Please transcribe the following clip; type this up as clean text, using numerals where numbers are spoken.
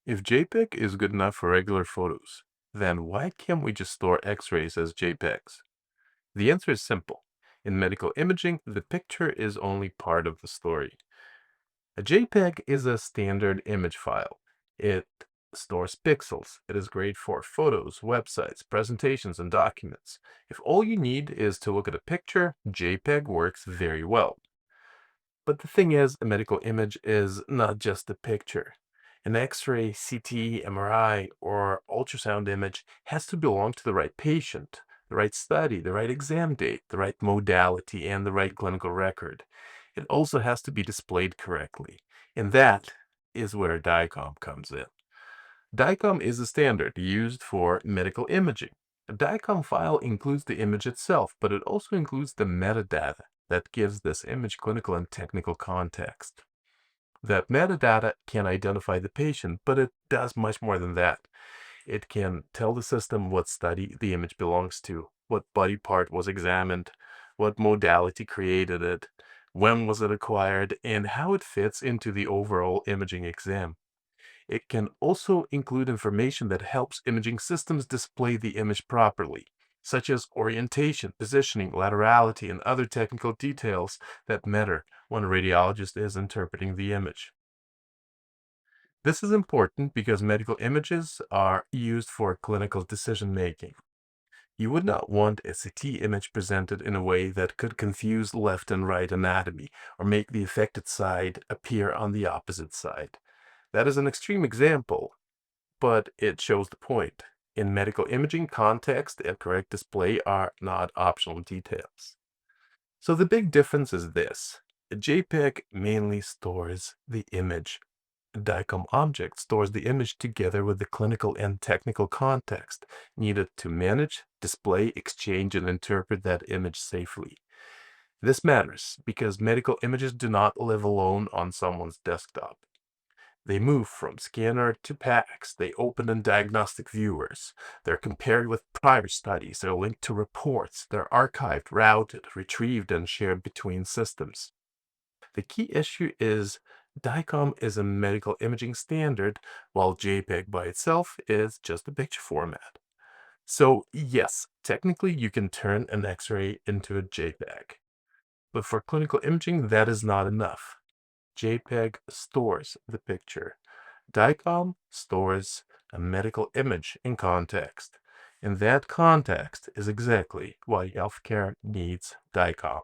If JPEG is good enough for regular photos, then why can't we just store X-rays as JPEGs? The answer is simple. In medical imaging, the picture is only part of the story. A JPEG is a standard image file. It stores pixels. It is great for photos, websites, presentations, and documents. If all you need is to look at a picture, JPEG works very well. But the thing is, a medical image is not just a picture. An X-ray, CT, MRI, or ultrasound image has to belong to the right patient, the right study, the right exam date, the right modality, and the right clinical record. It also has to be displayed correctly. And that is where DICOM comes in. DICOM is a standard used for medical imaging. A DICOM file includes the image itself, but it also includes the metadata that gives this image clinical and technical context. That metadata can identify the patient, but it does much more than that. It can tell the system what study the image belongs to, what body part was examined, what modality created it, when was it acquired, and how it fits into the overall imaging exam. It can also include information that helps imaging systems display the image properly, such as orientation, positioning, laterality, and other technical details that matter when a radiologist is interpreting the image. This is important because medical images are used for clinical decision making. You would not want a CT image presented in a way that could confuse left and right anatomy or make the affected side appear on the opposite side. That is an extreme example, but it shows the point. In medical imaging, context and correct display are not optional details. So the big difference is this. A JPEG mainly stores the image. A DICOM object stores the image together with the clinical and technical context needed to manage, display, exchange, and interpret that image safely. This matters because medical images do not live alone on someone's desktop. They move from scanner to PACS. They open in diagnostic viewers. They're compared with prior studies. They're linked to reports. They're archived, routed, retrieved, and shared between systems. The key issue is DICOM is a medical imaging standard, while JPEG by itself is just a picture format. So, yes, technically you can turn an X-ray into a JPEG. But for clinical imaging, that is not enough. JPEG stores the picture. DICOM stores a medical image in context. And that context is exactly why healthcare needs DICOM.